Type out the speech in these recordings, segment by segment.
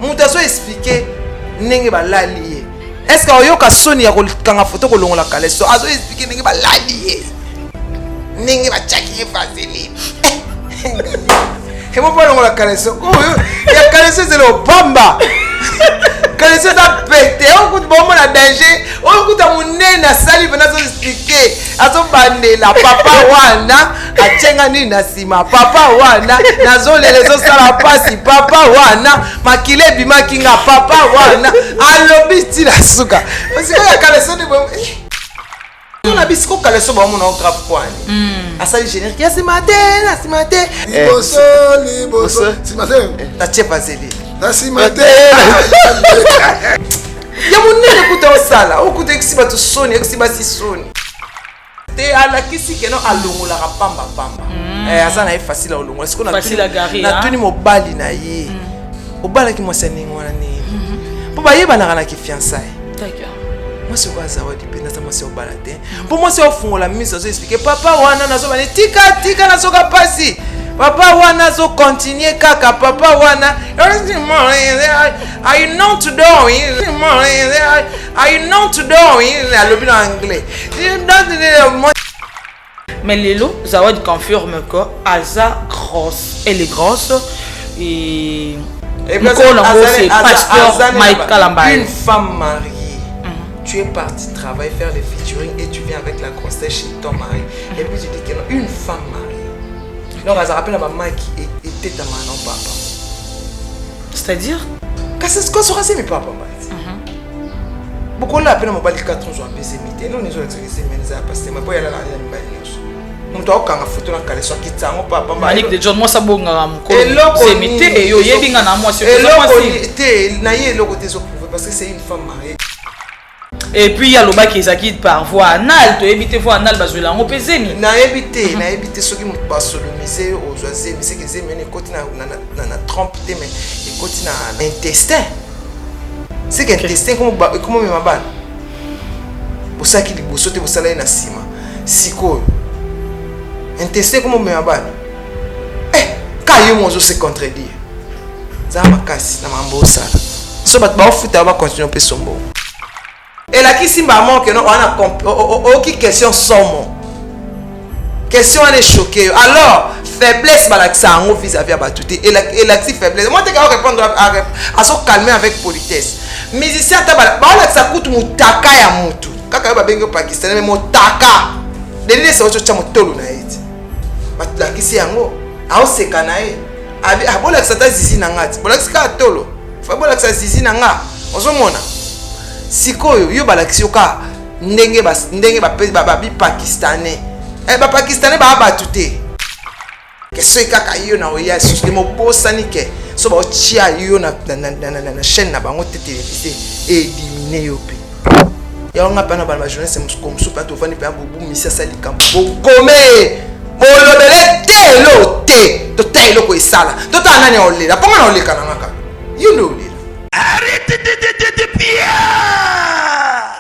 Moutazo expliquer nenge balali. Est-ce que oyoka soni ya kanga photo ko longola kaleso azo expliquer nenge balali. Nenge ba chaki Vaseline. Et mon pas longola kaleso. Ya kaleso c'est le bamba. Kaleso ta pété, on coûte bon la danger. On coûte à mon nez na sali venant so expliquer. Azo bandela papa wana achenga nini na sima papa wana nazo lelezo sala pasi papa wana makile bimakinga papa wana alobi stila suka parce que ya kaleso ni bon on a bisco kaleso ba mon grave kwani asali générique ya simate liboso simate ta chepa zeli na simate ya mon nene kuta osala okuta eksiba to soni eksiba si soni te ala kisi keno alongola pamba asa na facile à olongola siko na facile à garer na tuni mobali na ye obala ki mwasa ningwana ni po ba yeba na ki fiançailles d'accord moi c'est quoi zawadi pe na sa mwasa obala te po moi c'est ofungola mise zo expliquer papa wana nazo bani tika nazo ka pasi papa wana zo continuer kaka papa wana I know to do alobi na anglais mais Lelo Zawad confirme que Aza grosse elle est grosse et c'est pasteur Mike Kalamba une femme mariée tu es parti travailler faire les featuring et tu viens avec la grossesse chez ton mari et puis tu dis que non une femme mariée donc ça rappelle la maman qui était ta maman papa c'est-à-dire qu'est-ce que sera c'est mes papa beaucoup là peine mobile 4 ans à baiser mité nous nous exercer mais ça passer mais pas y aller là on doit quand photo na kaleso kitango papa Malik de John moi ça bonga c'est mité et yo yebinga na moi c'est na ye le côté so parce que c'est une femme mariée et puis il y a le bac qui s'acquitte par voie anale to éviter voie anale bazula on peut zemi na éviter ceux qui me passent le musée aux oiseaux mais c'est que zemi ne côté na trompe mais et côté na intestin c'est que intestin comment me mabana pour ça qu'il bosso te bosala na sima siko intestin comment me mabana quand yo mozo se contredire ça makasi na mambo sala so bat ba futa ba continuer pe sombo et là qui simba manque non on a aucune question somme question on est choqué alors faiblesse balaksa en vis-à-vis à batouté et la faiblesse moi t'es qu'à répondre à se calmer avec politesse musicien tabala balaksa kutu mutaka ya mutu kaka ba bengo pakistanais mais mutaka delile c'est autre chose motolo na eti batla kisi yango a oseka na e abi abolaksa ta zizi na ngati bolaksa ka tolo fa bolaksa zizi na nga ozomona sikoyo yo balakisi yoka ndenge ba bi pakistanais ba pakistanais ba batute keso ikaka yo na oya susite mo bosani ke so ba chia yo na chaîne na bango te télévisé et éliminer yo pe ya nga pana ba jeunesse comme so pa to fani pe bobu misa salika bokome bolobele te to telo ko isala to ta nani olela ponga na oleka na ngaka you know it arrête de pia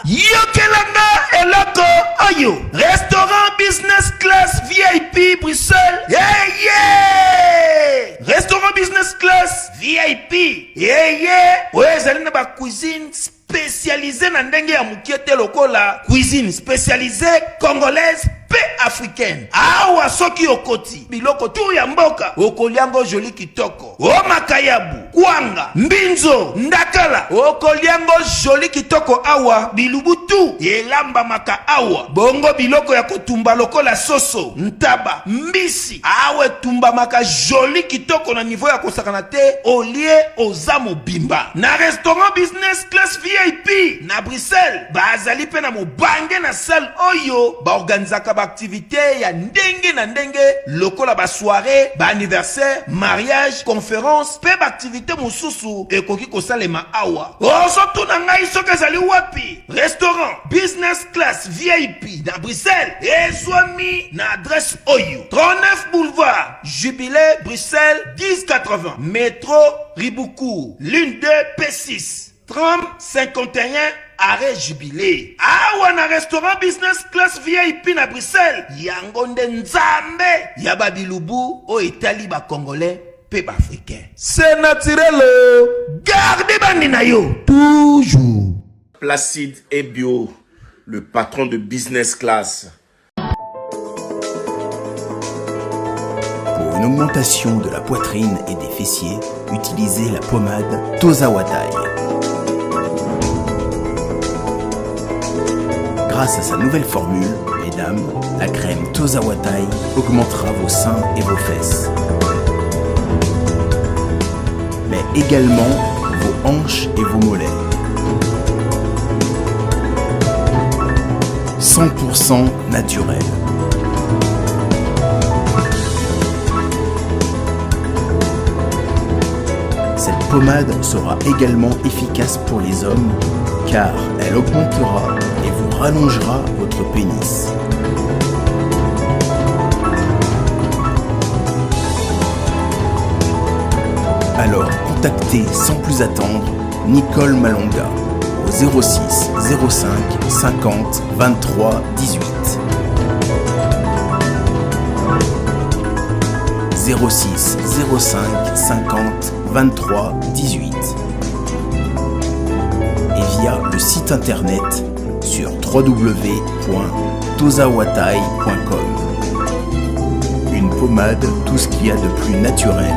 yokelanga eloko oyo restaurant business class VIP Bruxelles restaurant business class VIP ezali na ba cuisine spécialisée na ndenge ya mukiete lokola cuisine spécialisée congolaise pe africaine awa soki okoti biloko tu ya mboka okoliango joli kitoko o makayabu kwanga mbinzo ndakala okoliango joli kitoko awa bilubutu elamba maka awa bongo biloko ya kotumba lokola soso ntaba mbisi awe tumba maka joli kitoko na niveau ya kosakana te olie ozamo bimba na restaurant business class VIP na Bruxelles bazali pe na mobange na salle oyo ba organizaka ba activité ya ndenge na ndenge lokola ba soirée ba anniversaire mariage conférence pe ba activité mosusu ekoki kosalema awa oso tuna ngai soki ezali wapi restaurant business class VIP na Bruxelles ezwami na adresse oyo 39 boulevard Jubilé Bruxelles 1080 métro Riboucourt l'une 2 P6 30 51 arrêt Jubilé awa na restaurant business class VIP na Bruxelles yango nde nzambe ya babilubu o etali ba congolais pe ba africain c'est naturel garde Nayo, toujours. Placide et Bio, le patron de Business Class. Pour une augmentation de la poitrine et des fessiers, utilisez la pommade Tozawatai. Grâce à sa nouvelle formule, mesdames, la crème Tozawatai augmentera vos seins et vos fesses, mais également vos hanches et vos mollets. 100% naturel. Cette pommade sera également efficace pour les hommes car elle augmentera et vous rallongera votre pénis. Alors contactez sans plus attendre Nicole Malonga au 06 05 50 23 18. 06 05 50 23 18 et via le site internet sur www.tozawatai.com. Une pommade, tout ce qu'il y a de plus naturel.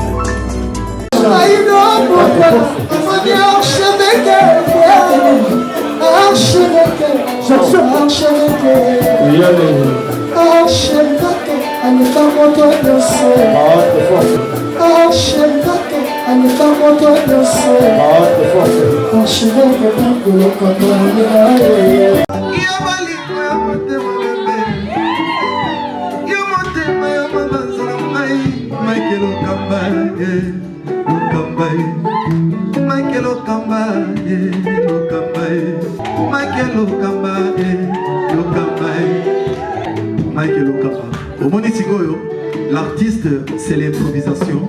L'artiste, c'est l'improvisation.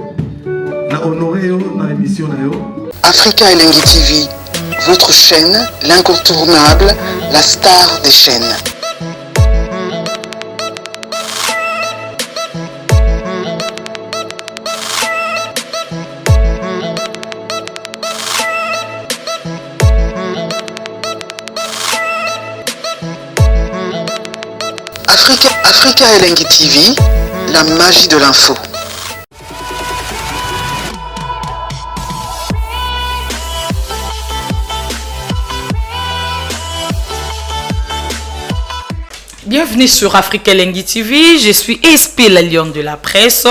La honoré dans l'émission. Africa Elengi TV, votre chaîne, l'incontournable, la star des chaînes. Africa Elengi TV, la magie de l'info. Bienvenue sur Africa Elengi TV, je suis SP, la lionne de la presse.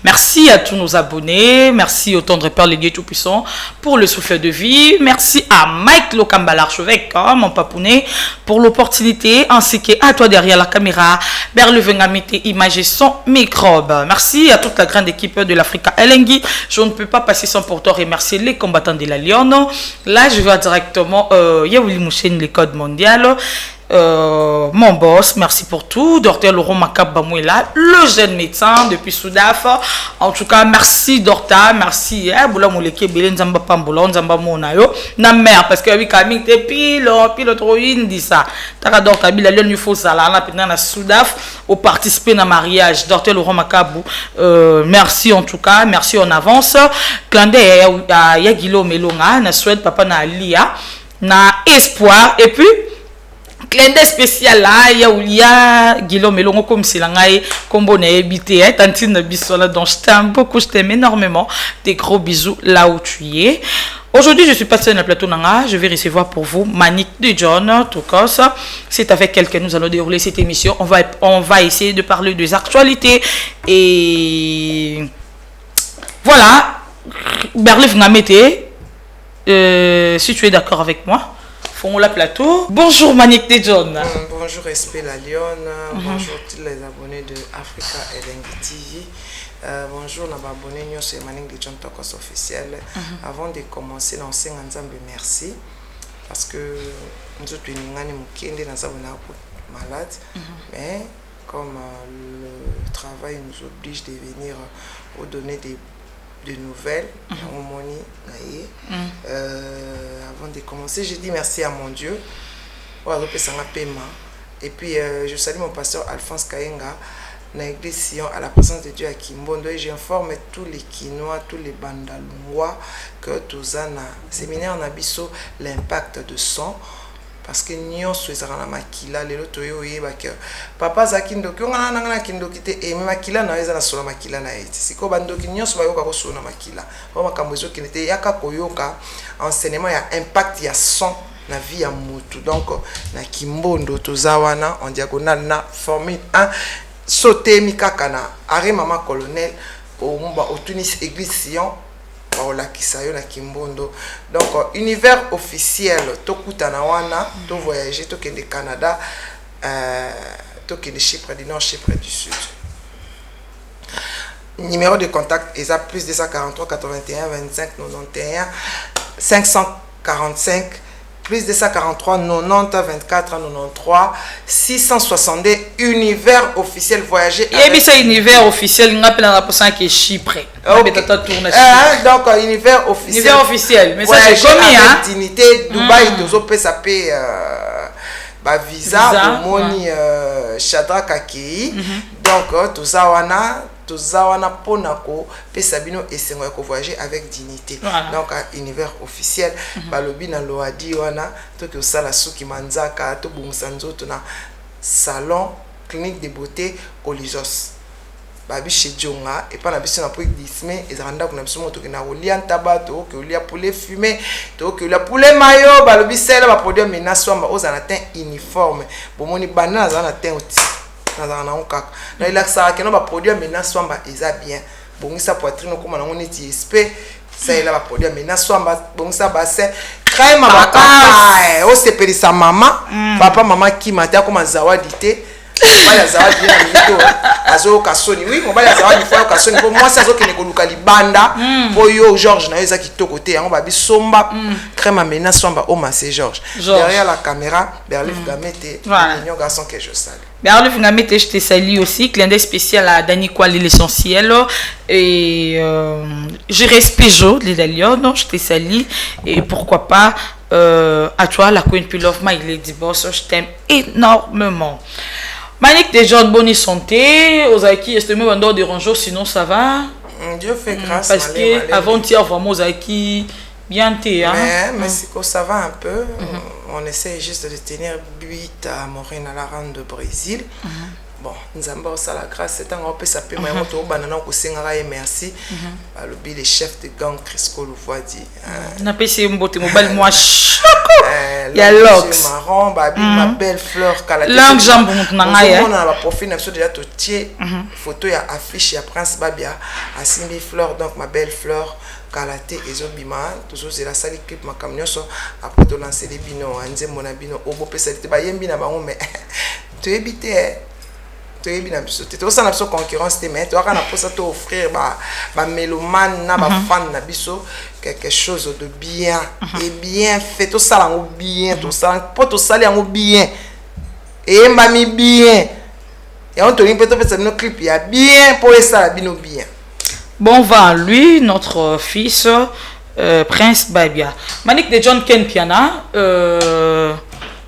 Merci à tous nos abonnés, merci au tendre Père le Dieu Tout-Puissant pour le souffle de vie. Merci à Mike Lokamba l'archevêque, mon papounet, pour l'opportunité, ainsi qu'à toi derrière la caméra, Berle Vengamite, image et son microbe. Merci à toute la grande équipe de l'Africa Elengi. Je ne peux pas passer sans pourtant remercier les combattants de la lionne. Là, je vais directement, Yaouli Mouchen, les codes mondiaux. Mon boss, merci pour tout. Docteur Laurent Makabamouela, le jeune médecin depuis Soudaf. En tout cas, merci Dorta, merci. Boula Mouleke, Belen Zamba Pamboula, Zamba Monayo. Na mère, parce que oui, Camille, t'es pilote, trop dit ça. T'as Dorta, Bila, il faut ça, là, on a Soudaf, au participer à mariage. Docteur Laurent Makabou, merci en tout cas, merci en avance. Clandé, Yagilo Melonga, na souhaite papa na Lia, na espoir, et puis, clin d'œil spécial là, il y a Guillaume Melongo comme si l'angaï combo n'a habité, tantine bisola donc je t'aime beaucoup, je t'aime énormément. Des gros bisous là où tu es. Aujourd'hui, je suis passé dans le plateau Nanga. Je vais recevoir pour vous Manic de John Toukos. C'est avec elle que nous allons dérouler cette émission. On va essayer de parler des actualités et voilà. Berlif Ngamete, si tu es d'accord avec moi. On la plateau. Bonjour Manic de John. Bonjour SP La Lionne. Bonjour tous les abonnés de Africa Elengi TV. Bonjour les abonnés sur Manic de John Tokos officiel. Avant de commencer, merci parce que nous sommes malades, mais comme le travail nous oblige de venir vous donner de nouvelles, avant de commencer, je dis merci à mon Dieu. Et puis je salue mon pasteur Alphonse Kayenga na église Sion à la présence de Dieu à Kimbondo et j'informe tous les Kinois, tous les Bandalungwa que tous na séminaire na biso l'impact de son parce que nyonso ezaka na makila lelo toyo yeba que papa za kindoki ngana nanga kindoki te e makila na eza na sola makila na eti siko bandoki nyonso bayoka ko sona makila ba makambo ezo kinete yaka koyoka enseignement ya impact ya son na vie ya mutu donc na Kimbondo tozawana en diagonale na formule 1 sauté mikaka na arrêt maman colonel au mba au Tunis église Sion la kisayo na Kimbondo donc univers officiel tokutana wana to voyager to kende Canada to kende Chypre du Nord Chypre du Sud. Numéro de contact est à plus 243 81 25 91 545 plus 243 90 24 93 662 univers officiel voyager. Et bien c'est univers officiel on appelle la personne qui est Chypre. Donc univers officiel. Univers officiel. Mais ça c'est commis hein. Dignité Dubaï tozo pe ça paye ba visa au moni Shadrach Akei. Donc tozawana ponako pe sabino esengo ko voyager avec dignité. Donc univers officiel balobi na loadi wana to ke sala suki manzaka to bungsanzo na salon clinique de beauté Olizos. Babi chez Djonga et pas na biso na pour disme ezanda kuna biso moto na olia tabato que olia poulet fumé to que la poulet mayo balobi sela ba produit menaswamba ozana teint uniforme bomoni banana za na teint oti na kaka na ilaxa que no ba produit menaswamba eza bien bongisa poitrine comme na ngoni ti sp ça ela ba produit menaswamba bongisa bassin crème ba o sepelisa mama papa mama ki mata comme zawadi te baya zawadi na mito azo kasoni oui mon baya zawadi fa kasoni pour moi ça zo ki ne koluka libanda po yo Georges na eza kitoko te yango babi somba crème amena somba o c'est Georges derrière la caméra Berlif Gamete mignon garçon que je salue. Berlif Gamete je te salue aussi clin d'œil spécial à Dani Kwali l'essentiel et je respecte Jo les Dalion donc je te salue et pourquoi pas à toi la Queen Pilove My Lady Boss je t'aime énormément. Manique des gens de bonne santé, aux acquis, estimez un dehors de ranger, sinon ça va. Dieu fait grâce. Parce que avant hier vraiment aux acquis bien t'es hein. Mais c'est que ça va un peu. On essaie juste de tenir 8 à Maureen à la rande de Brésil. Bon, nous avons ça la grâce. C'est un peu ça peut mais on banana au Singara et merci. Le chef de gang Crisco le voit dit. N'a pas essayé mon mobile moi. Il y a l'ox marron, babi ma belle fleur langue jambon nangaya. On a la profil n'a déjà tout photo ya affiche ya Prince Babia a signé fleur donc ma belle fleur Kalate ezobima toujours c'est la salle clip ma camion so après de lancer les bino anze mon abino obo pesa te ba yembi na bango mais tu éviter tu es bien absolu tu as une concurrence te mais tu as pour offrir ba mélomane na ba fan na biso quelque chose de bien et bien fait tout ça en bien tout ça pour tout ça en bien et mami bien et on te dit peut-être faire nos clip il y a bien pour ça la bino bien. Bon va lui notre fils Prince Babia Manik de John Ken Piana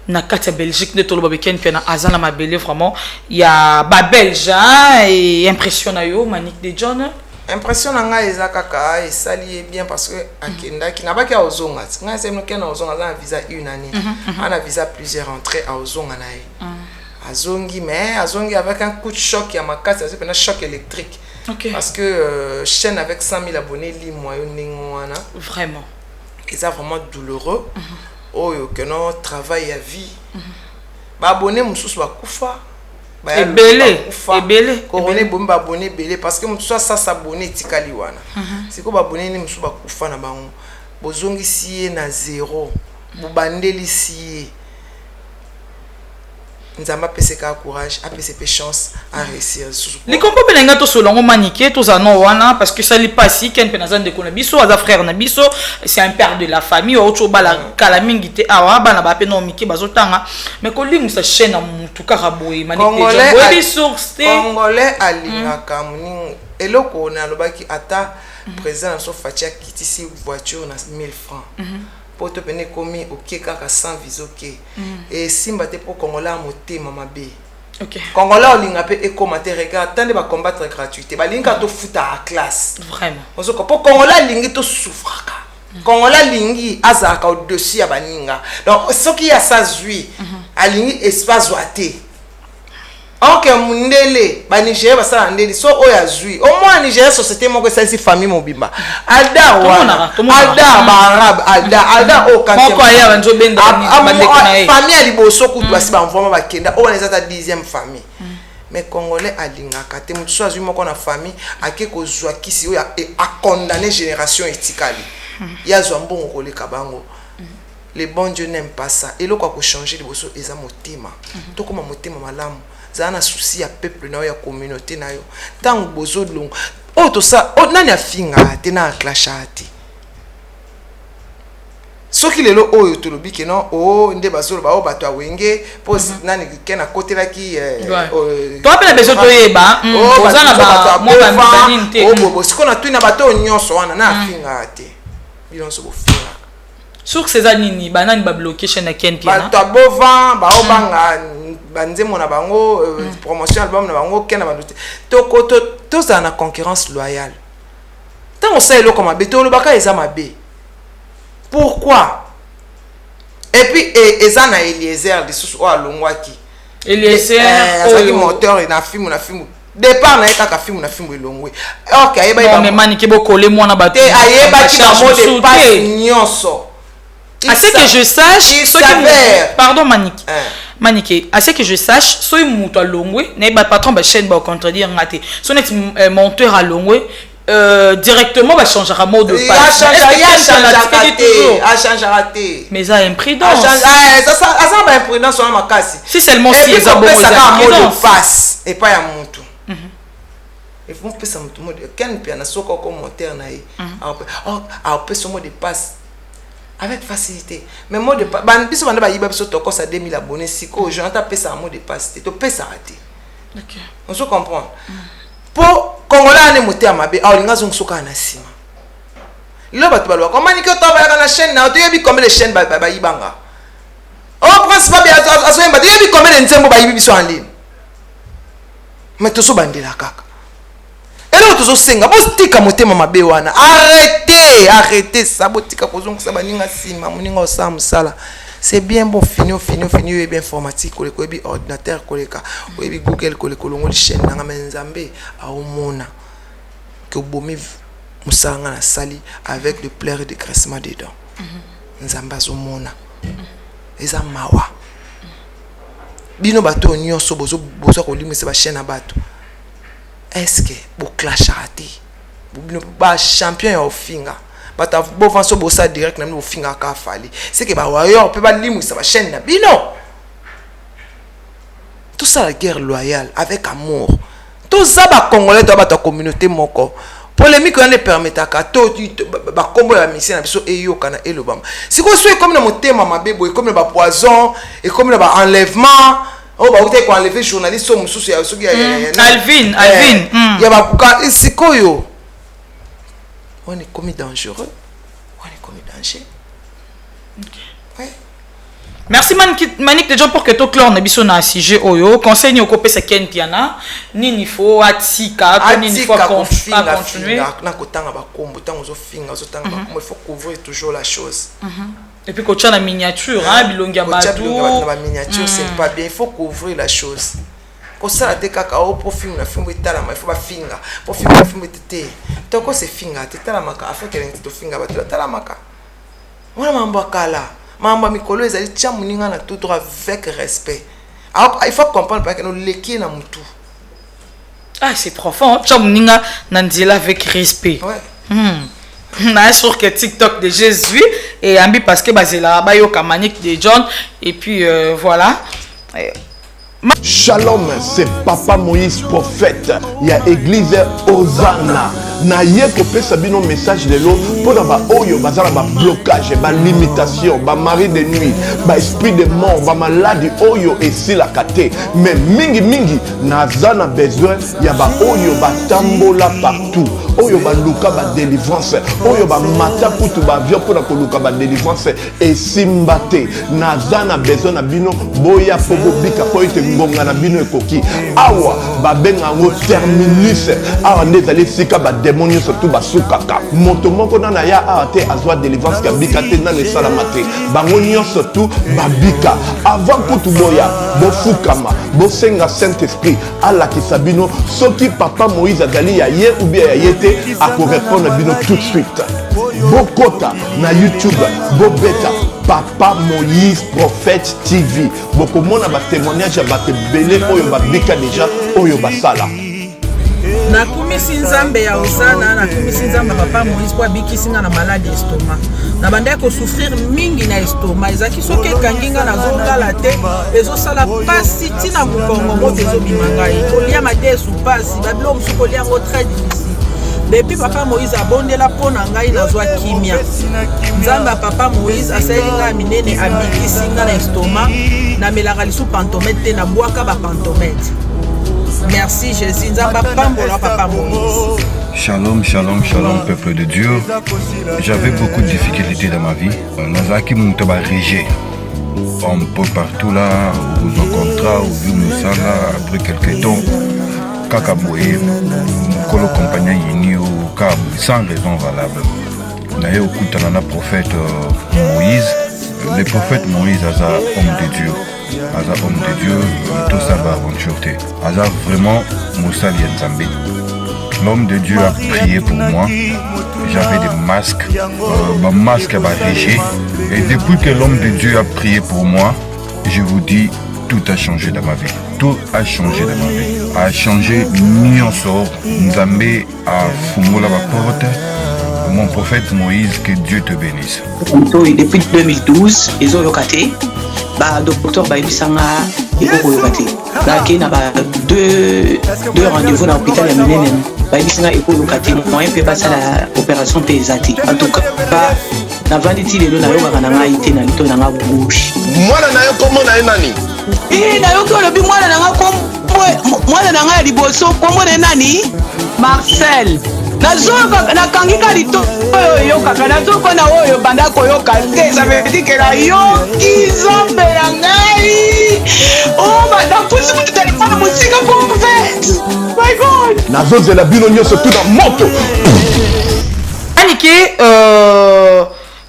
na kati Belgique de tolo babeken piana azala ma belle vraiment il y a ba belge et impressionne yo Manik de John impressionne nga ezakaka et sali bien parce que akenda ki na ba ka ozonga nga semno kena ozonga za visa une année ana visa plusieurs entrées à ozonga na azongi mais azongi avec un coup de choc ya makasi c'est un choc électrique. Okay. Parce que chaîne avec 100 000 abonnés li moyo ningwana vraiment et ça vraiment douloureux. Oh que non travail à vie ba abonné mususu ba kufa ba ebele corona bomba abonné belé parce que mususu ça s'abonner tikali wana c'est ko ba abonné ni mususu ba kufa na bango bozongi si na zéro bobandeli si nzamba peseka courage apc chance à réussir les compo belenga to solongo maniqué to za no wana parce que ça li passi ken penazan de kona biso aza frère na biso c'est un père de la famille auto bala kala mingi te awa bana ba pe no miki bazotanga mais ko limu sa chaîne mutu karaboy maniqué source congolais alingaka muningo eloko na lobaki ata président so fatia kitisi voiture na 1000 francs pour te venir commis ok kaka sans viso ok et simba te pour congolais moté mama bé Ok. Congolais olinga pe et commenter regarde tant de ba combattre gratuité ba linga to futa à classe Vraiment. ozo ko Congolais lingi to souffraka Congolais lingi azaka au dossier ya baninga donc ce qui a ça zui alingi espace waté ok mundele ba Nigeria basala ndeli so oya zui au moins Nigeria société moko ça si famille mobimba ada wana ada ba arabe ada o kanté moko aya banzo benda ni famille liboso kutu basi ba mvoma ba kenda o wana za 10e famille mais Congolais alingaka te mutu so azui moko na famille ake ko zwa kisi oya a condamner génération etikali ya zwa mbongo koleka bango. Les bons dieux n'aiment pas ça et lo kwa ko changer liboso eza motema to koma motema malamu za na souci ya peuple na ya communauté na yo tango bozo longo o to ça o nani afinga te na clasha ati soki lelo oyo to lobi ke non o nde bazolo ba o bato awenge po nani kena kotela ki to apela beso to yeba ozana ba mo ba mitani te o bobo sikona tu na bato nyonso wana na afinga ati bilonso bo finga sur ces anini banani ba bloquer chaîne Ken Piana bato bovan ba obanga banzemo na bango promotion album na bango kena bandote to za na concurrence loyale tant on sait lo comme beto lo baka eza mabe pourquoi et puis eza na Eliezer de sous o alongwaki Eliezer azaki moteur na film départ na kaka film na film elongwe ok ayeba ba mais maniki bokole mwana bato ayeba ki na mode passe nyonso. À ce que je sache, pardon Maniki. Maniki, à ce que je sache, soit muto longwe, n'est pas patron ba chaîne ba contredire ngate. Son est monteur à longwe directement va changer à mode de passe. A changer raté. Mais ça imprudence. Ça ba imprudence sur ma casse. Si seulement si ça bon mode de passe et pas ya muto. Il faut faire ça muto mode Ken Piana soko comme monteur na yi. Alors peut son mode de passe avec facilité. Mais mot de passe, biso banda ba yiba biso toko sa 2000 abonnés siko, je n'entends pas ça mot de passe, to paie ça raté. OK. On se comprend. Pour Congolais ne moté amabe, a olinga zonsoka na sima. Lo bato balwa, comment ni que to ba na chaîne na, to yebi combien de chaînes ba yibanga. Oh principal bi aso yemba, to yebi combien de nzembo ba yibi biso en ligne. Mais to so bandela kaka. Et là, tu senga bostika motema mabe wana arrêtez ça botika kozonga ça baninga sima moninga osam sala c'est bien bon fini et bien informatique koleko ebi ordinateur koleka ebi Google koleko longo chaîne nga menzambe a omona que bomi musanga na sali avec de pleurs et de graissement des dents nzamba zomona eza mawa bino bato nyonso bozo kolimisa ba chaîne bato. Est-ce que vous clash raté? Vous ba champion ya ofinga. Bata bo fanso bo sa direct na ofinga ka fali. C'est que ba wayo peut ba limu sa ba chaîne na bino. Tout ça la guerre loyale avec amour. Tout ça ba congolais doit ba ta communauté moko. Polémique on ne permet à to ba combo la mission na biso eyo kana elobama. Si ko soit comme na motema mabebo et comme ba poison et comme ba enlèvement. Oh bah vous êtes enlevé journaliste au Moussou Alvin il y a pas c'est quoi yo on est commis dangereux ouais. Merci Manik déjà pour que to clair na biso na sujet oyo conseil ni okopé sa Ken Piana ni faut atika ni faut continuer na kotanga ba kombo tango zo finga zo tanga ba kombo il faut couvrir toujours la chose. Et puis quand tu as la miniature, hein, bilongi abadou. La miniature, c'est pas bien. Il faut couvrir la chose. Quand ça a été cacao pour filmer la film, il faut pas finir. Pour filmer la film, t'es. Tant que c'est finir, t'es la maca. Afin qu'elle ait te finir, t'es la maca. On a mamba kala. Mamba mikolo, ils allaient tiens moninga na tout droit avec respect. Alors il faut comprendre parce que nous l'équipe na mutu. Ah c'est profond. Tiens moninga nandila avec respect. Ouais. Na sur que TikTok de Jésus et ambi parce que bazela ba yo Manique de John et puis voilà. Shalom, c'est Papa Moïse prophète. Il y a église Hosanna. Na ye ko pesa bino message de l'eau pour ba oyo bazala ba blocage, ba limitation, ba mari de nuit, ba esprit de mort, ba maladie oyo et si la kate. Mais mingi na zana besoin ya ba oyo ba tambola partout. oyo baluka ba délivrance oyo ba mata kutu ba avion pour ko luka ba délivrance et simbate nazana besoin na bino boya po bobika po ite ngonga na bino ekoki awa ba benga ngo terminus awa ndezali sika ba démonios surtout ba sukaka moto moko na ya ate azwa délivrance ka bika te na le salamate bango nyonso tout babika avant kutu boya bofukama bosenga Saint-Esprit ala kisabino soki papa Moïse azali ya ye ou bien ya yete a ko répondre bino tout de suite bokota na YouTube bobeta Papa Moïse Prophète TV bokomona ba témoignage ba belé oyo babika déjà oyo basala na kumisi nzambe ya osana na kumisi nzambe papa Moïse kwa bikisinga na maladie estomac na banda ko souffrir mingi na estomac ezaki soki kanginga na zongala te ezosala pasi tina mukongo moto ezobimanga kolia madesu pasi babilo musuko lia ngo très difficile depuis papa Moïse abondela pona ngai nazwa kimia nzambe papa Moïse asayelinga minene abikisinga na estomac na melaka lisu pantomètre na bwaka ba pantomètre. Merci Jésus, nzamba pambola papa Moïse. Shalom, shalom, shalom, peuple de Dieu. J'avais beaucoup de difficultés dans ma vie. Nazaki Moutaba Régé. Un peu partout là, aux contrats, au Vumoussala, après quelques temps, Kakaboué, Mokolo compagnie Yini au Cab, sans raison valable. D'ailleurs, au coup de prophète Moïse, le prophète Moïse, Aza, homme de Dieu. Aza, homme de Dieu, tout ça va aventure. Aza, vraiment, Moussa Lienzambe. L'homme de Dieu a prié pour moi. J'avais des masques, ma masque a régé. Et depuis que l'homme de Dieu a prié pour moi, je vous dis, tout a changé dans ma vie. Tout a changé dans ma vie. A changé, Nyonsor, Nzambe a fumola la porte. Mon prophète Moïse, que Dieu te bénisse. Depuis 2012, ils ont locaté. Docteur Baïbisanga, il faut locaté. Là, il y a deux rendez-vous dans l'hôpital de Ménénen. Baïbisanga, il faut locaté. Moi, je peux passer à l'opération PSAT. En tout cas, na vanditi lelo na yoka na ngai te na lito na nga bouche mwana na yo komo na nani na yo ko lobi mwana na nga kombo mwana na nga liboso kombo na nani Marcel nazoka nakangika lito oyo yoka na zoko na oyo banda koyoka te ça veut dire que la yoki zombe ya ngai oh madame pusi mutu telefone musika convert my god nazozela bino nyonso tout na moto Anike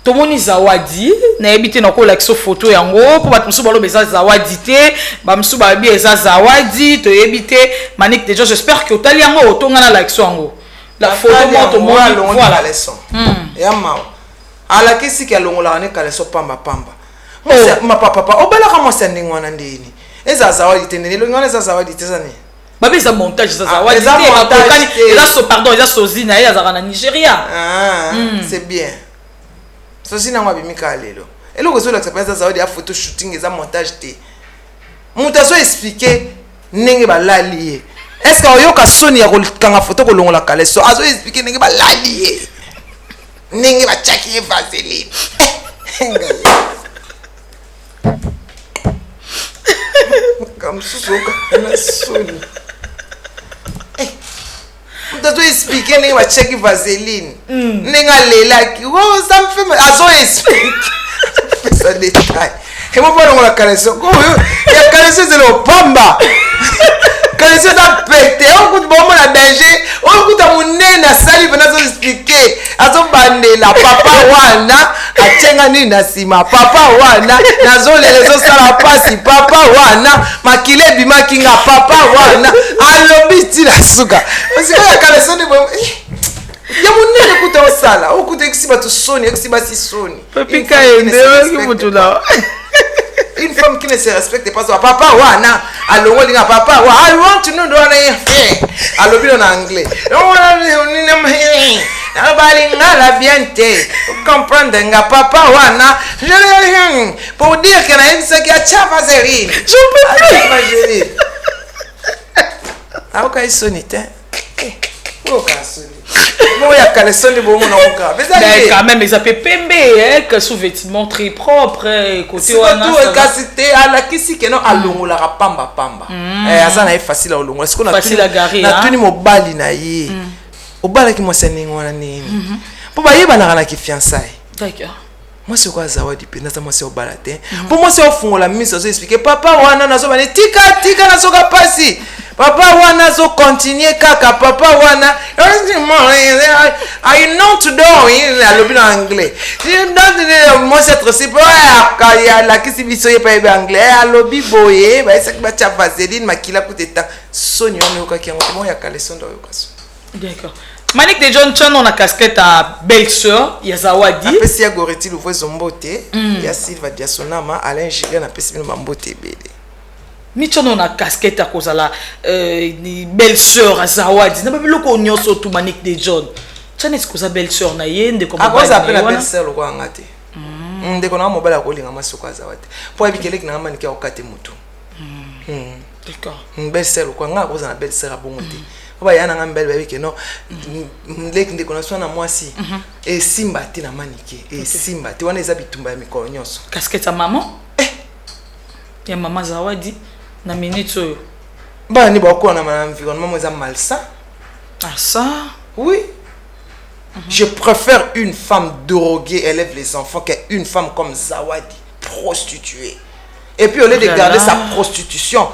tomoni zawadi na ebite na ko lakso photo yango po bat musu balo beza zawadi te ba musu ba bi eza zawadi to ebite Manik déjà j'espère que otali yango otonga na lakso yango la photo moto mona voilà leçon ya mawa ala kisi ke longola ne kaleso pamba pamba ma papa obala kama sending wana ndini eza zawadi te ndini ngona eza zawadi te zani babi za montage za zawadi te akokani eza so pardon eza sozina eza kana Nigeria c'est bien sozina ngwa bimika lelo eloko zo la sapeza zawadi ya photo shooting eza montage te muta so expliquer ndenge balali est-ce que oyoka soni ya kanga photo ko longola kaleso azo expliquer ndenge balali ndenge ba chaki vaseline comme susoka na soni Muta so expliquer ndenge ba chaki vaseline ndenge lelaki oh ça me fait azo expliquer ça détail et moi pas longola kaleso ko ya kaleso c'est le pamba kaleso da pété on coûte bon la danger on coûte monene na sali bana so expliquer azo bandela papa wana achenga nini na sima papa wana nazo lelezo sala pasi papa wana makile bima kinga papa wana alobi tila suka parce que kaleso ni bon ya monene kuta osala on coûte exiba to soni exiba si soni pepika ende ki mutula une femme qui ne se respecte pas son papa wana alongo linga papa wa I want to know dona alobi en anglais na balinga la biente comprendre nga papa wana pour dire que na ça qui a chava zerine je peux plus imaginer ah ok sonite oh kasoni bon ya kalesoni bon mon onka mais quand même ils appellent pembe que sous vêtements très propres côté wana tout casité ala kisi que non alongola pamba pamba asa na facile à longola est-ce qu'on a facile à garer na tuni mobali na ye obala ki mwasi ndenge wana nini po bayebana kana ki fiançailles. D'accord. Moi c'est quoi Zawadi pe naza mwasi obala te po mwasi ofungola miso zo expliquer papa wana nazo bane tika nazoka pasi papa wana zo continuer kaka papa wana I know to do in le bien anglais moi c'est trop simple ya la kisi biso ye pa anglais alobi boye ba esa ba cha vaseline makila kuteta soni on yoka ki ngo ya kaleson do yokaso. D'accord. Manik de John Chan on a casquette à belle-sœur, il y a Zawadi. Après si y a Goreti l'ouvre zombote, il y a Silva Diasonama, Alain Gigan a pessimé mambote bébé. Ni Chan on a casquette à cause la belle-sœur à Zawadi. N'a pas vu le cognon sur tout Manik de John. Chan est-ce que sa belle-sœur n'a yé de comme. À cause appelle la belle-sœur le quoi ngate. Dès qu'on a un mobile à coller ngama sur quoi Zawadi. Pour éviter que les gens maniquent au kate mutu. D'accord. Une belle-sœur le quoi ngama cause la belle-sœur à bongote. Oba yana ngambele baby que non leki ndeko na sona mwasi et simba ti na manike et simba ti wana eza bitumba ya mikolo nyonso casquette ya maman ya maman Zawadi na minute oyo ba ni ba ko na environnement mo eza malsain. Ah ça oui. Je préfère une femme droguée élève les enfants qu'une femme comme Zawadi prostituée. Et puis au lieu de garder sa prostitution,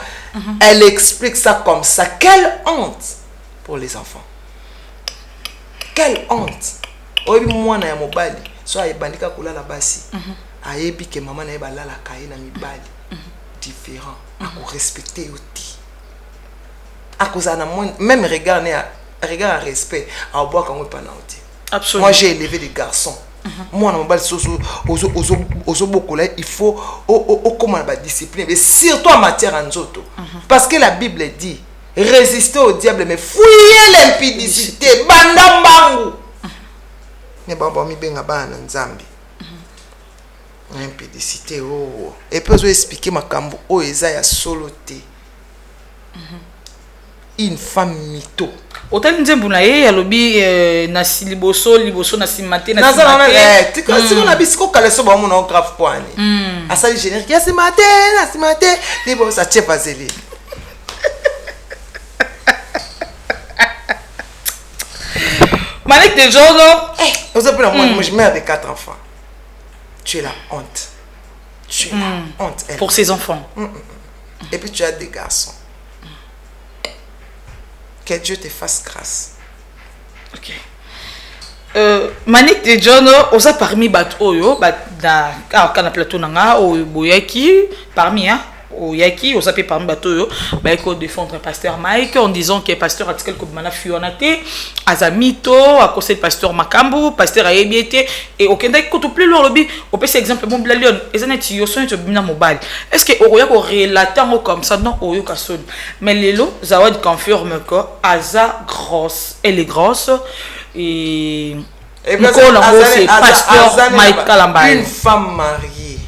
elle explique ça comme ça. Quelle honte pour les enfants. Quelle honte. Oyebi mwana ya mobali so ayebandika kulala basi. Ayebi ke maman na yeba lala kaye na mibali différent. Ako respecter oti. Ako za na même regard à respect a boire quand on pas na oti. Absolument. Moi j'ai élevé des garçons. Moi na mobali ozo bokola il faut comment la discipline mais surtout en matière nzoto. Parce que la Bible dit résister au diable mais fuyez l'impudicité bandambangu. Ne baba mi benga bana nzambi. L'impudicité oh et puis je expliquer makambo o eza ya soloté. Une femme mytho. Autant nzembu na ye alobi na liboso na simate na simate. Tu connais si on a bisco kaleso ba mon grave poani. Asali générique ya simate na simate liboso a chef azeli. Manik de Jono. Vous avez moi je mère de 4 enfants. Tu es la honte. Tu es la honte. Pour ses enfants. Et puis tu as des garçons. Que Dieu te fasse grâce. Ok. Manik de Jono, osa parmi bat oyo, bat na kana plateau nanga o boyaki parmi hein. Au Yaki, aux appels parmi bateau, bah écoute défendre pasteur Mike en disant que pasteur article comme mana fionate, azamito, à cause de pasteur Makambu, pasteur Ayebiete et au Kenda écoute plus lourd lobby, au PC exemple bon blalion, et ça tu yoson tu bina mobile. Est-ce que Oya ko relatant comme ça non Oyo Kasson. Mais Lelo Zawad confirme que Aza grosse, elle est grosse et c'est pasteur Mike Kalamba. Une femme mariée.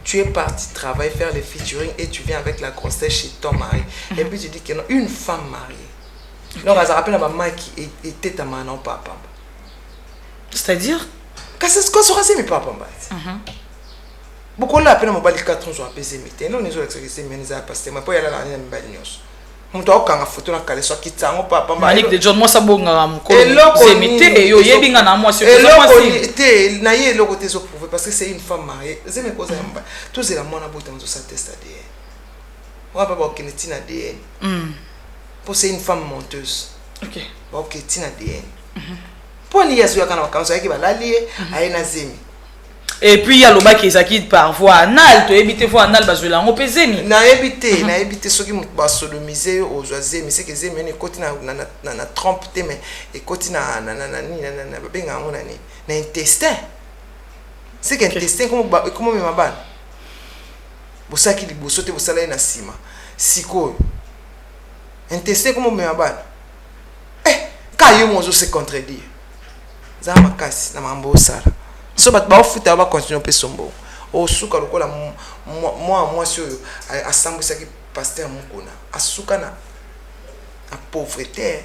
Tu es parti travailler, faire les featuring et tu viens avec la grossesse chez ton mari. Et puis tu dis que non, une femme mariée. Donc, elle se rappelle à maman qui était ta maman, papa. C'est-à-dire? Qu'est-ce que c'est mes papa? Beaucoup de la peine à mon bali 4 ans, je vais apaiser mes têtes. Non, les autres, c'est mes pastés. Mais pas y aller dans la news. On doit quand photo dans le soit qui t'a mon papa. Manik de John, moi ça bon ngam ko. Zemité yo yebinga na moi sur moi si. Na ye le côté prouvé parce que c'est une femme mariée. C'est mes causes yamba. Tous c'est la mona botam zo sa test ADN. On va pas qu'il tina ADN. Pour c'est une femme menteuse. OK. OK tina ADN. Pour ni yasu yakana wakanzo yaki balali aina zemi. Et puis il y a le bac qui est par voie anale, tu évites voie anale parce que là on peut zémi. Na éviter ceux qui m'ont pas sodomisé aux oiseaux, mais c'est que zémi ne côté na trompe mais et côté na benga on ani na intestin. C'est qu'un intestin comment me maban. Bossa qui liboso te bossa là na sima. Siko. Intestin comment me maban. Quand yo monzo se contredire. Za makasi na mambo sala. So bat ba futa ba continuer pe sombo o suka lokola moi sur assemblée qui pasteur mukuna asuka na a pauvreté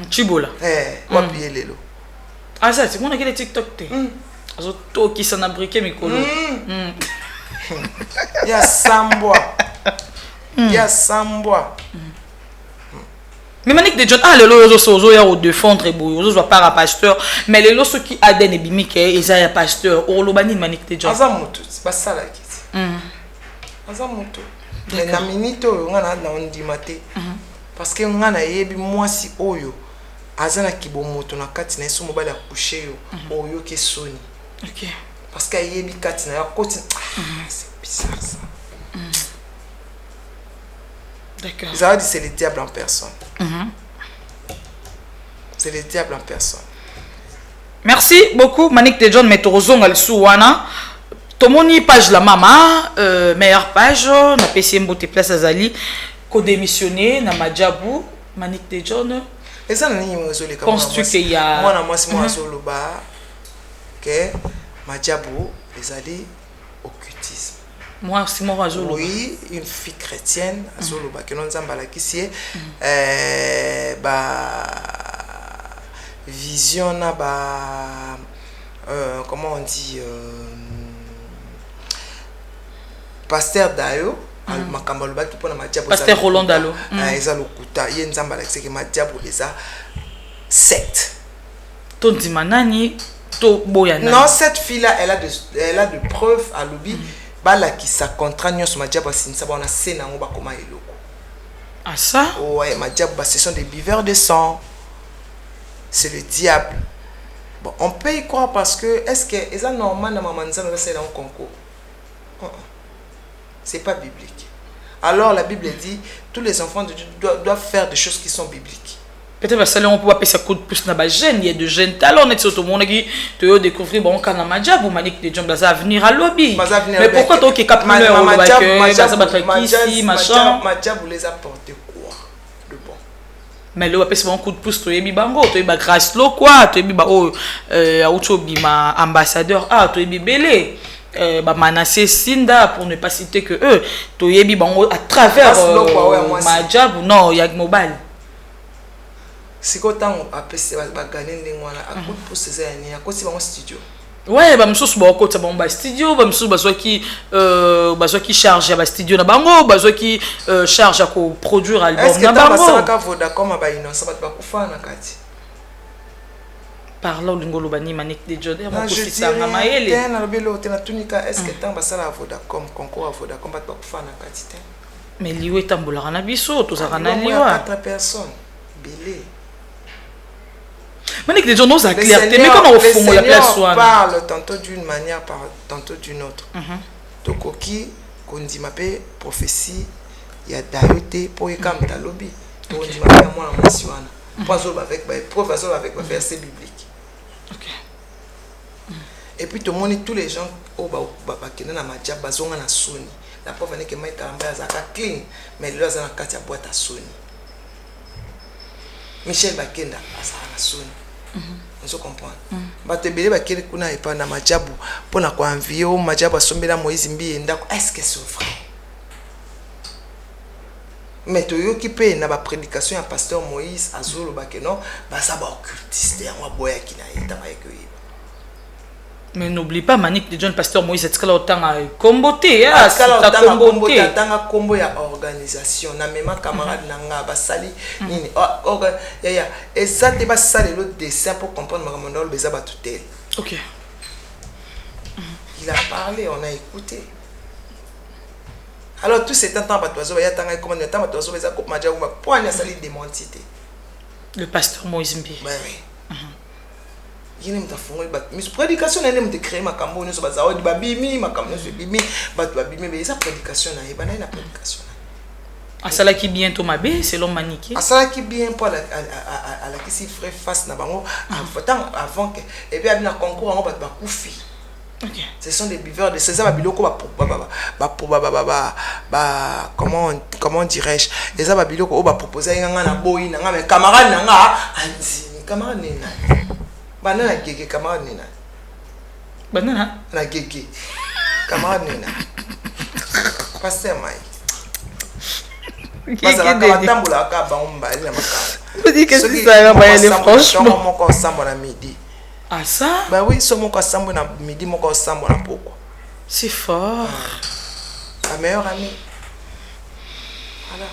chibola wapi lelo ça c'est mon akele TikTok te azo to ki sana briquer mikolo ya sambwa ya sambwa Mais Manique de John, les lots sont au défendre et beau, ils pas un pasteur, mais les lots qui adènent et bimique, ils ont un pasteur. Au Lobani Manique de John. Azamuto, c'est pas ça la question. Azamuto. Mais na minute on a na ondimate. Parce que on a yebi mwasi oyo. Azana kibomoto na kati na eso mobile ya coucher yo. Oyo ke soni. OK. Parce que yebi kati na ya koti. C'est bizarre ça. D'accord. Ça c'est le diable en personne. C'est le diable en personne. Merci beaucoup Manique de John Metorozong al Souwana. Tomoni page la mama meilleure page na PC Mbote Place Azali ko démissionné na Madjabou Manique de John. Et ça nani mozole comme pense que y a moi na moi c'est moi solo ba que Madjabou Azali occultisme. Moi c'est moi Azolo. Oui, une fille chrétienne Azolo ba que non nzamba la kisie ba vision na ba comment on dit Pasteur Dayo makambo loba tu pona Madjabou Pasteur Roland Dalo eza lokuta ye nzamba la kiseke Madjabou eza secte to ndima nani to boya nani. Non, cette fille là elle a de preuves à lobby bala qui sa contraignant sur Madjabou sinisa ba on a sena ngo ba koma eloko. Ah ça? Ouais, Madjabou ce sont des buveurs de sang. C'est le diable. Bon, on peut y croire parce que est-ce que est-ce normal na maman nzamba va faire un concours? C'est pas biblique. Alors la Bible dit tous les enfants de Dieu doivent faire des choses qui sont bibliques. Peut-être parce que on peut pas passer coup de pouce na ba jeune, il y a de jeunes talents net tout le monde qui te découvrir bon kana Madjabou Manique de John ça venir à lobby. Mais pourquoi toi qui cap numéro le bac ça va être ici machin Madjabou les a porté quoi de bon. Mais là après c'est bon coup de pouce to yebi bango to yebi grâce lo quoi to yebi ba o auto bima ambassadeur to yebi belé Manassé Sinda pour ne pas citer que eux to yebi bango à travers Madjabou non il y a mobile si kotango apesi ba gagner ndengwana à coup de pouce ça ni à kosi bango studio. Ouais ba msusu ba ko tsa ba studio ba msusu bazwa ki charge ba studio na bango bazwa ki charge à ko produire album na bango. Est-ce que ça va Vodacom ba innocent ba kufa na kati? Parla lingolo bani Manique de John mon ko fisa na maele. Tena lobelo tena tunika est-ce que tant ba sala Vodacom concours à Vodacom ba kufa na kati te? Mais liwe tambola na biso to za na liwa. 4 personnes. Belé. Manique de John nous a clarté mais comment au fond la place on parle tantôt d'une manière tantôt d'une autre. Tokoki kondima pe prophétie ya dayote pour ekamta lobby. To kondima pe moi na masiwana. Pas avec professeur avec verset biblique. OK. Et puis tout le monde tous les gens au ba kena na Madjabou bazonga na Sony. La pauvre n'est que mai kalamba zaka clean mais là za na kati ya boîte à Sony. Michel Bakenda asa na Sony. On se comprend. Bato ebele bakeli kuna epa na Madjabou pona ko envier o Madjabou asombela Moïse mbi ndako est-ce que c'est vrai? Mais to yoki pe na ba prédication ya pasteur Moïse azolo bakeno ba sa ba occultiste ya wa boya kina eta ba ekoyi. Mais n'oublie pas Manique de John pasteur Moïse est-ce que là autant à comboter tanga combo ya organisation na même camarade nanga ba sali nini ya et ça te ba sali le dessin pour comprendre ma mondol beza ba tutel. OK. Il a parlé, on a écouté. Alors tout ce temps batozo ya tanga comment temps batozo beza ko Madjabou ba poanya sali démentité. Le pasteur Moïse Mbi. Oui. Il m'a fait mais prédication n'a même créé ma cambo nous baza odi babimi ma cambo nous bimi batu babimi mais ça prédication na yeba na prédication. Asala qui bientôt mabé selon Manique. Asala qui bien pour la qui si frère face na bango avant que et puis abina concours on batu ba kufi. OK. Ce sont des buveurs de César Babiloko comment dirais-je les Babiloko ba proposer nga na boyi na nga mais camarade na nga anzi camarade nena banana gege camarade nena banana na gege camarade nena pasteur mai Parce que tambola ka ba mbali na makamba. Dis que c'est ça va aller franchement mon corps sambo na midi. Ah ça? Bah oui, so mon corps sambo na midi mon corps sambo na pourquoi? C'est fort. Ta meilleure amie. Voilà.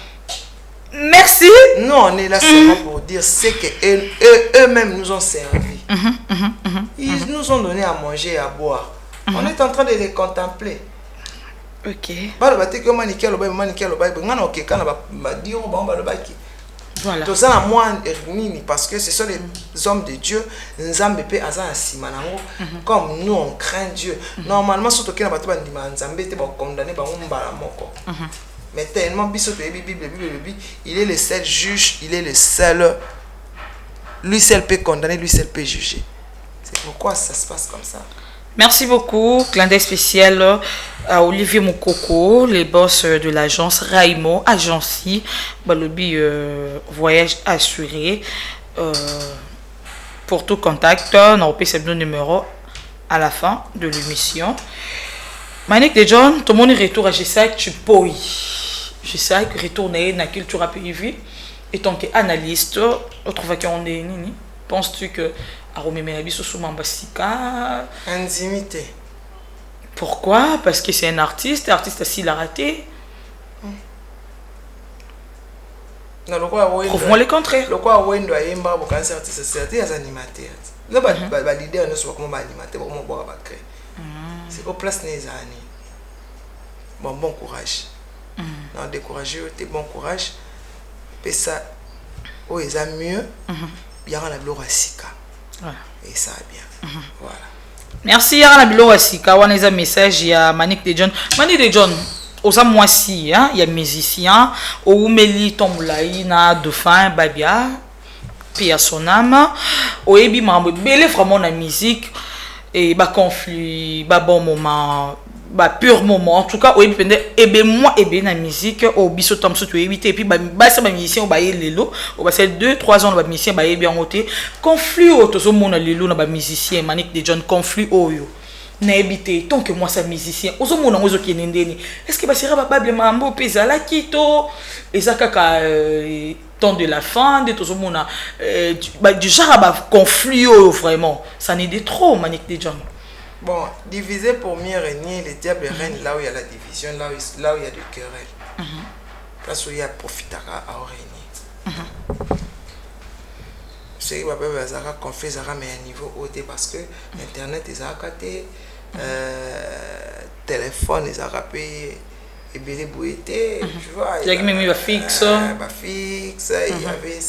Merci. Nous, on est là seulement pour dire ce qu'eux-mêmes nous ont servi. Ils nous ont donné à manger et à boire. On est en train de les contempler. Ok. Voilà. Parce que ce sont les hommes de Dieu. Comme nous, on craint Dieu. Normalement, surtout qu'il y a des condamnés. Mais tellement, il est le seul juge, il est le seul. Lui seul peut condamner, lui seul peut juger. C'est pourquoi ça se passe comme ça. Merci beaucoup. Clin d'œil spécial à Olivier Mokoko, les boss de l'agence Raimo, Agency, Balobi Voyage Assuré. Pour tout contact, on a ce numéro à la fin de l'émission. Manik de John, tout le monde retour à Gessac, tu peux. Gessac, retourner dans la culture APIV. Et tant qu'analyste, on trouve qu'on est. Penses-tu que Aromé Menabiso Soumambasika. Intimité. Pourquoi? Parce que c'est un artiste. L'artiste, s'il a raté. Prouve-moi le contraire. Le quoi, Wendo a yemba pour cancer artiste, c'est des animateurs. Là, l'idée, on ne sait pas comment animateur, comment on va créer. C'est au place des années. Bon courage. Non, découragé, t'es bon courage. Et ça, oh, ils ont mieux. Il y a la gloire à Sika. Et ça va bien. Voilà. Merci Yara Nabilo Wasika. On a un message, il y a Manik de John. Manik de John, aux amoisi, il y a musicien, au Meli Tomboulaï, na Dauphin, Babia, puis à son âme, au Ebi Mambo, belé vraiment la musique, et bah conflit, bah bon moment, bah pur moment. En tout cas, au Ebi Ebe moi, Ebe la musique, au Bisso Tomso, tu éviter, et puis bah c'est ma musicien, au Baye Lelo, au bah c'est 2-3 ans, le musicien, bah bien ôté, conflit au Tozo Mona Lelo, na bah musicien, Manik de John, conflit au yo. Na habité tant que moi ça musicien ozo mona ozo kenendeni est-ce que basira babable mambo pesa la kito ezaka temps de la fin de tozo mona du genre ba conflit vraiment ça n'est de trop Manik de John. Bon, diviser pour mieux régner, le diable règne là où il y a la division, là où il y a des querelles. Place où il y a profitera à régner. C'est que babé zara conflit zara mais à niveau haut parce que internet est à côté. Téléphone, les arabes et bien bouettés, tu vois. Il y a même fixe. Fixe, il y avait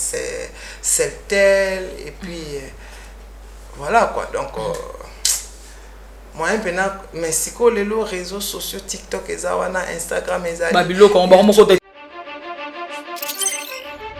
Celtel, et puis voilà quoi. Donc, moi, mais si que les réseaux sociaux, TikTok, Instagram,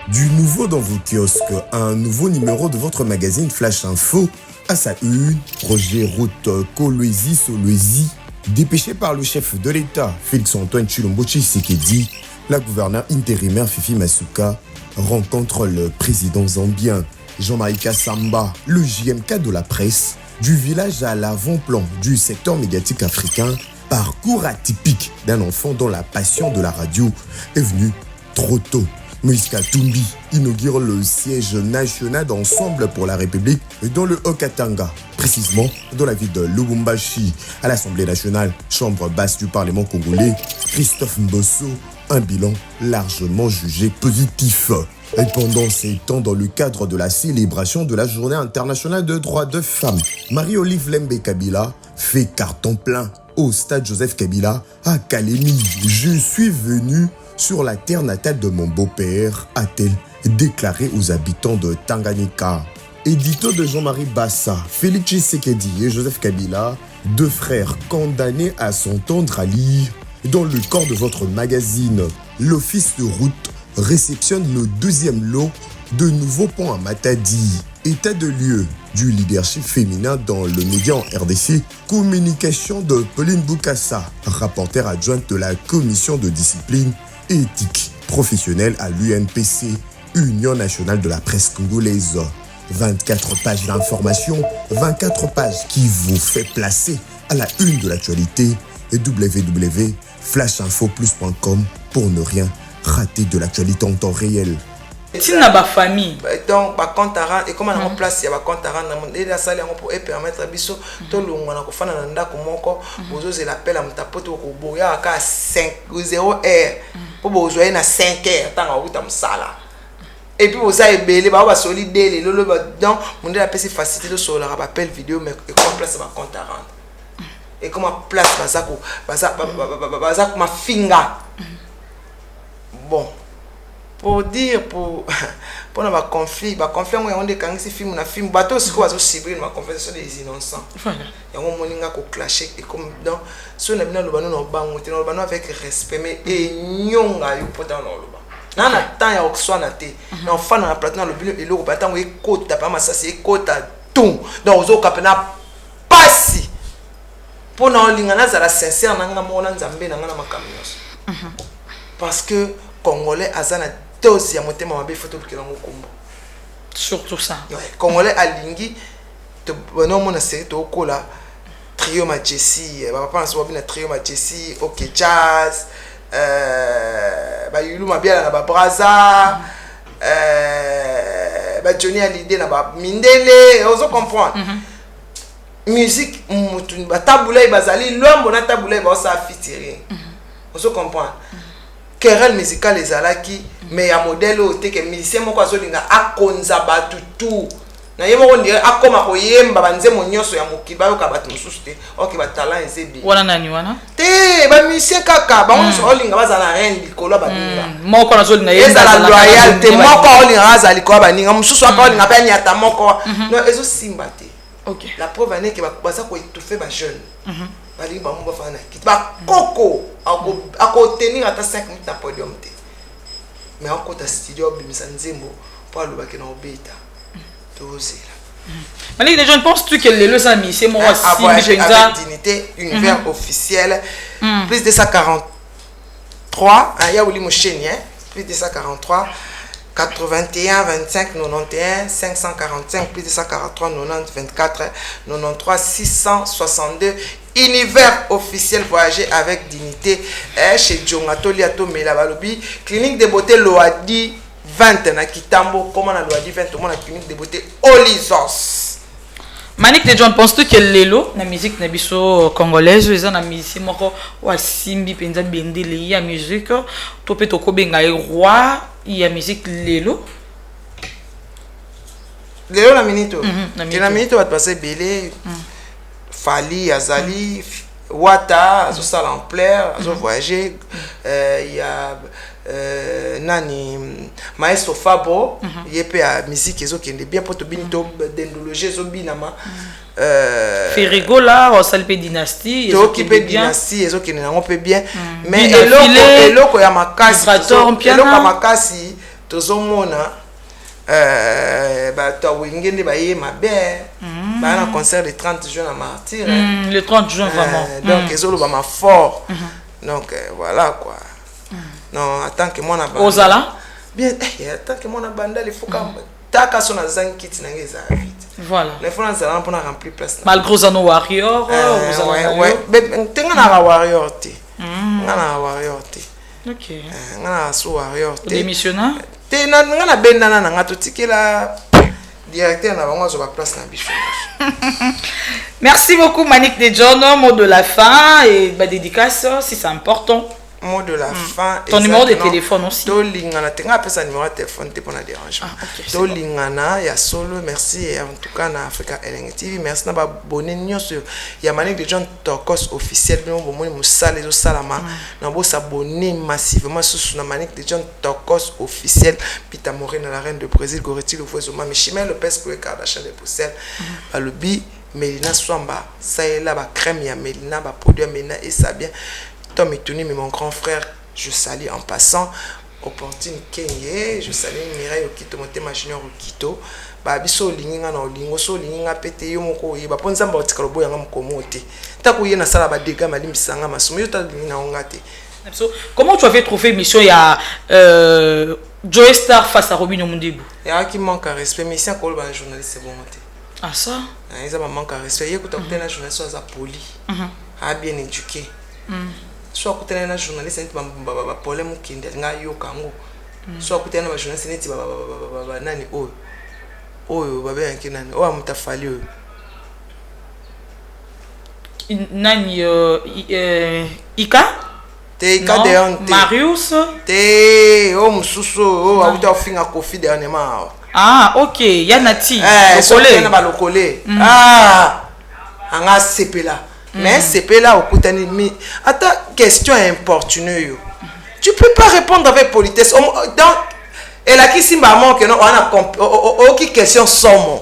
Du nouveau dans vos kiosques, un nouveau numéro de votre magazine Flash Info. À sa une, Roger Route Kolwezi Solwezi, dépêché par le chef de l'État, Félix-Antoine Tshilombo Tshisekedi, la gouverneure intérimaire Fifi Masuka rencontre le président zambien Jean-Marie Kassamba, le JMK de la presse, du village à l'avant-plan du secteur médiatique africain, parcours atypique d'un enfant dont la passion de la radio est venue trop tôt. Moïse Katumbi inaugure le siège national d'Ensemble pour la République dans le Haut-Katanga, précisément dans la ville de Lubumbashi. À l'Assemblée nationale, chambre basse du Parlement congolais, Christophe Mbosso, un bilan largement jugé positif. Et pendant ces temps, dans le cadre de la célébration de la Journée internationale des droits de femmes, Marie-Olive Lembe Kabila fait carton plein au stade Joseph Kabila à Kalemi. Je suis venu sur la terre natale de mon beau-père, a-t-elle déclaré aux habitants de Tanganyika. Édito de Jean-Marie Bassa, Félix Tshisekedi et Joseph Kabila, deux frères condamnés à s'entendre à lire. Dans le corps de votre magazine, l'Office de route réceptionne le deuxième lot de nouveaux ponts à Matadi. État de lieu du leadership féminin dans le média en RDC, communication de Pauline Boukassa, rapporteure adjointe de la commission de discipline et éthique professionnelle à l'UNPC, Union nationale de la presse congolaise. 24 pages d'information, 24 pages qui vous fait placer à la une de l'actualité et www.flashinfoplus.com pour ne rien rater de l'actualité en temps réel. tina ba famille donc ba compte à rendre et comment on place ya ba compte à rendre et la salle pour permettre biso to longa na ko fana na ndako moko bozo l'appel à mtapoto ko boya ka 5:0 pour bozo na 5h tanga uta msala et puis vous avez belé ba solide les lolo donc mon la PC facilité de sur la appel vidéo mais comment place ba compte à rendre et comment place bazako bazako ma finger bon pour dire pour na conflit moi on décange ces films na film bateau ce quoi cibler ma conversation des innocents et on moninga ko clasher et comme dans so na bina lobano na bango te na lobano avec respect mais et nyonga yo pota na loba na na temps ya oxwa na te na fana na plateau na lobilo et loko batango e kota pa masa c'est kota tout donc ozo kapena pasi pour na olinga na zala sincère na nga mona nzambe na nga na makaminos parce que Congolais azana dosi ya motema mabe photo bikela ngokombo surtout ça Congolais alingi to bono mona série to kola trio Majesty ba papa nso babina trio Majesty OK jazz ba yulu mabiala na ba braza ba Johnny Hallyday na ba mindele ozo comprendre musique mutu ba tabulay bazali lombo na tabulay ba sa fitiri ozo comprendre querelle musicale ezalaki mais ya modèle ote que musicien moko azolinga akonza batu tout na yemo ko ndire akoma ko yemba banze monyoso ya mokiba yo ka batu mususu te OK ba talent ezebi wana nani wana te ba musicien kaka ba onso olinga bazala reine likolo baninga moko na zolinga ezala loyauté moko olinga azali ko baninga mususu aka olinga pa nyata moko no ezo simba te OK la preuve est que baza ko étouffer ba jeune bali ba mbo fana kit ba koko ako tenir ata 5 minutes na podium te mais encore ta studio bimisa nzembo pour le bac na obeta tozela Malik les gens pensent-tu que les leçons amis c'est moi aussi avec dignité univers officiel plus de 143 ya wuli mocheni plus de 143 81 25 91 545 plus de 143 90 24 93 662 univers officiel voyager avec dignité chez Djongato Liato Melabalobi clinique de beauté Loadi 20 na Kitambo comment na Loadi 20 mon clinique de beauté Olizos Manik de John penses-tu que lelo na musique na biso congolaise eza na musique moko wa simbi penza bendele ya musique to pe to ko benga roi ya musique lelo na minito na minito va passer belé Fali Azali Wata azo sala en plaire azo voyager il y a nani maestro Fabo yepe a musique ezo kende bien pour to binito dendologie ezo binama Ferrigo là au salpe dynastie ezo kipe dynastie ezo kende nango pe bien mais eloko ya makasi eloko ya makasi tozo mona to wingende ba ye mabe ba na concert le 30 juin à Martyr le 30 juin vraiment donc ezolo ba ma fort donc voilà quoi non attends que moi na banda Ozala bien attends que moi na banda il faut quand taka son na zankit na ngeza vite voilà les France là pour remplir place malgré Zano Warrior ouais tenga na warrior te na warrior te OK na so warrior te démissionnaire te na na bendana na ngato tikela directeur na bango zo ba place na biso. Merci beaucoup Manik de John, mot de la fin et bah dédicace si c'est important. Mot de la fin. Ton numéro de téléphone aussi. Tolingana, tenga pesa numéro de téléphone te pour na dérangement. Tolingana ya solo merci et en tout cas na Africa LNG TV merci na ba abonné nyonso ya Manik de John Tokos officiel bien bon mo sala zo salama na bo s'abonner massivement sur na Manik de John Tokos officiel Pita Morena la reine de Brésil Goretti le voisin ma Chimel Lopez pour Kardashian de Bruxelles balobi Melina Swamba ça est là ba crème ya Melina ba produit Melina et ça bien Tom Etuni, mais mon grand frère, je salue en passant. Opportune Kenya, je salue Mireille Okito, Motema Junior Okito. Babiso linginga na olingo so linginga pete yo moko yeba ponza mba otikalo boya ngam komote. Taku yena sala ba dégâts malimbisanga masumu yo ta lingina ongate. Comment tu avais trouvé mission il y a Joy Star face à Robin Omundibu? Il y a qui manque à respect mais si un journaliste c'est bon. Ah ça? Ils ont manque à respect. Il y a que un journaliste soit poli, a bien éduqué. Soit que un journaliste un problème qui n'a yo kango so akutana ba journaliste neti ba nani oyo ba bien kinani o amutafali oyo nani Ika te Ika de Marius te o mususu o abuta ofinga Kofi dernièrement. Ah OK, Yanati lokole na ba lokole anga sepela mais sepela okutani mi ata question importunée yo tu peux pas répondre avec politesse donc et la qui simba mon que non on a aucune question somme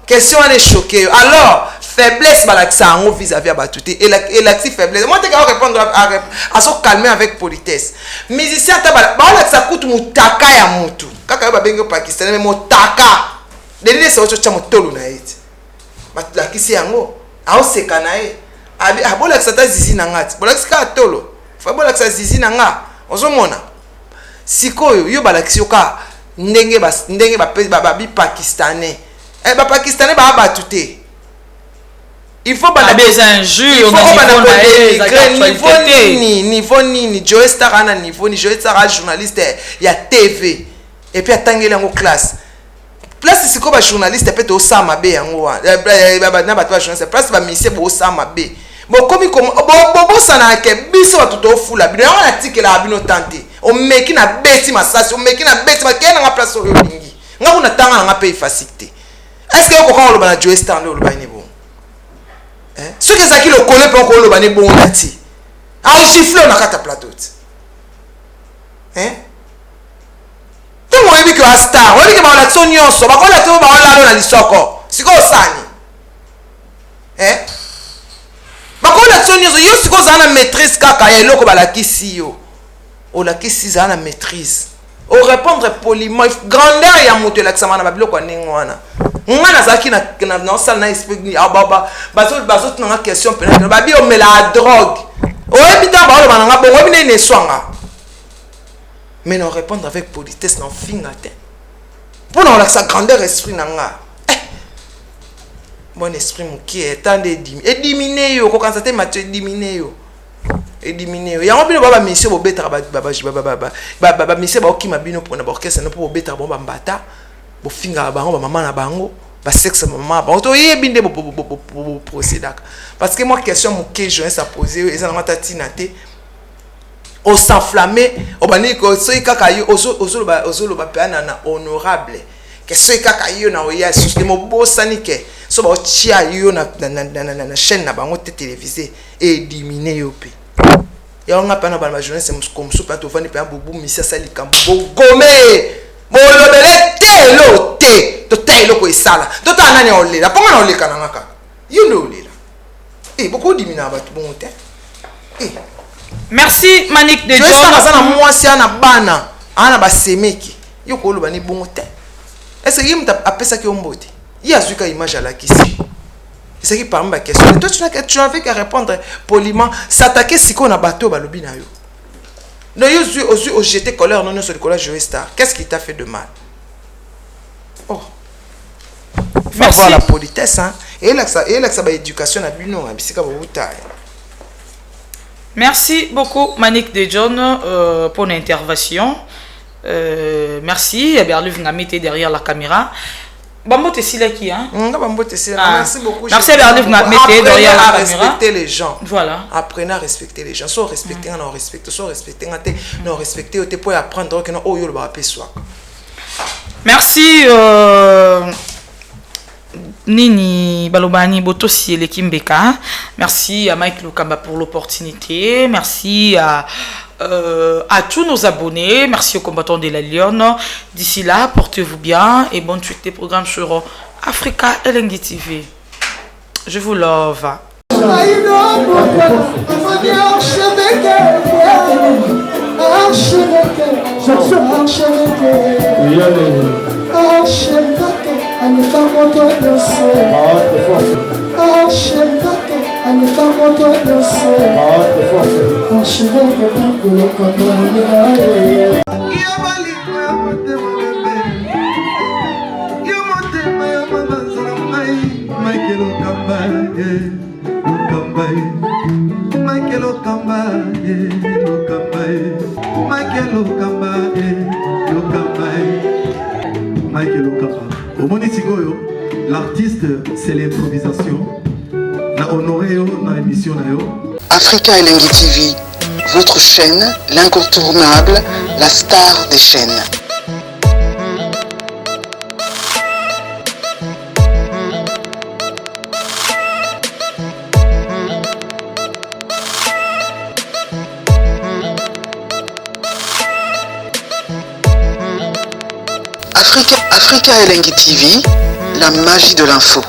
question elle est choquée alors faiblesse balakisa en vis-à-vis à batouté et la qui faiblesse moi tu vas répondre à se calmer avec politesse musicien ta balakisa kutu mutaka ya mutu kaka ba bengo pakistanais mais mutaka delile c'est autre chose motolo na eti batulakisi yango aoseka na ye abolakisa ta zizi na ngati bolakisi ka tolo fa bolakisa zizi na nga ozomona sikoyo yo balakisi yo ka ndenge ba bi pakistanais ba pakistanais ba batute il faut bana des injures niveau nini Joe Star ana niveau ni Joe Star journaliste ya TV et puis atangeli yango classe place siko ba journaliste peut au sama be yango na ba journaliste place ba mission bo sama be bo komi comme bo sana ke biso ba tuto fula bino on article la bino tante o meki na beti masasi o meki na beti ma kena nga place o lingi nga kuna tanga nga pe facilité est-ce que ko lo bana Joe Star lo ba ni bon ce que ça qui le connaît pas ko lo ba ni bon lati a gifle na kata plateau moi que a star on dit que ba la tsonyoso ba ko la to ba la na lisoko siko sani ba ko la tsonyoso yo siko za na maîtrise kaka ya eloko ba la kisi yo o la kisi za na maîtrise o répondre poliment grandeur ya moto la kisama na ba biloko ningwana ngana zaki na na sala na explique bazo na question peut-être ba bi o mela la drogue o ebita ba o ba na bongo bi ne swanga mais non répondre avec politesse non fingate pour non la sa grandeur esprit nanga bon esprit qui est tant de diminuer yo ko quand ça te match diminuer yo et diminuer ya ngobino baba monsieur bo betra baba monsieur ba okima bino pour na orchestre no pour betra bomba mbata bo finga bango ba maman na bango ba sexe maman ba to yebinde bo procéder parce que moi question mo que je ça poser et ça na tati na te o s'enflammer o bani ko so ikaka yo ozolo ba peana na honorable que so ikaka yo na oya sur mo bosani ke so ba chia yo na chaîne na bango télévisé et diminuer yo pe ya nga pana ba journaliste comme so pa to vani pe bobu misia sali kambo gome bo lobele telo te to telo ko isala to ta nani olela ponga na oleka na ngaka yo ndo olela beaucoup diminuer ba bon te merci Manik de John. Je suis moi si ana bana ana ba semeki yo ko loba ni bongo te est-ce que yimta apesa ki ombote ya zuka image à la kisi c'est qui parmi ma question toi tu n'avais qu'à répondre poliment s'attaquer siko na bateau ba lobi na yo no yo au jeter colère non sur le collage Joe Star qu'est-ce qui t'a fait de mal oh faut avoir la politesse hein et là ça ba éducation na bino bisika ba uta. Merci beaucoup Manik de John pour l'intervention. Merci. Berluv n'a mis derrière la caméra. Bambote Sila qui hein? Bambote Sila. Merci beaucoup. Merci Berluv n'a mis derrière la caméra. Apprenez à respecter les gens. Voilà. Apprenez à respecter les gens. Soit respecter on respecte, soit respecter on respecter au pour apprendre que non oh yo le ba pessoa. Merci Nini Balobani Botosi et Kimbeka. Merci à Mike Lukamba pour l'opportunité. Merci à tous nos abonnés. Merci aux combattants de la Lyon. D'ici là, portez-vous bien et bonne suite des programmes sur Africa Elengi TV. Je vous love. Michael Okamba, Mike Lokapa. Au Monisigoyo, l'artiste, c'est l'improvisation. Na honoré yo, na émission na yo. Africa Elengi TV, votre chaîne, l'incontournable, la star des chaînes. Africa Elengi TV, la magie de l'info.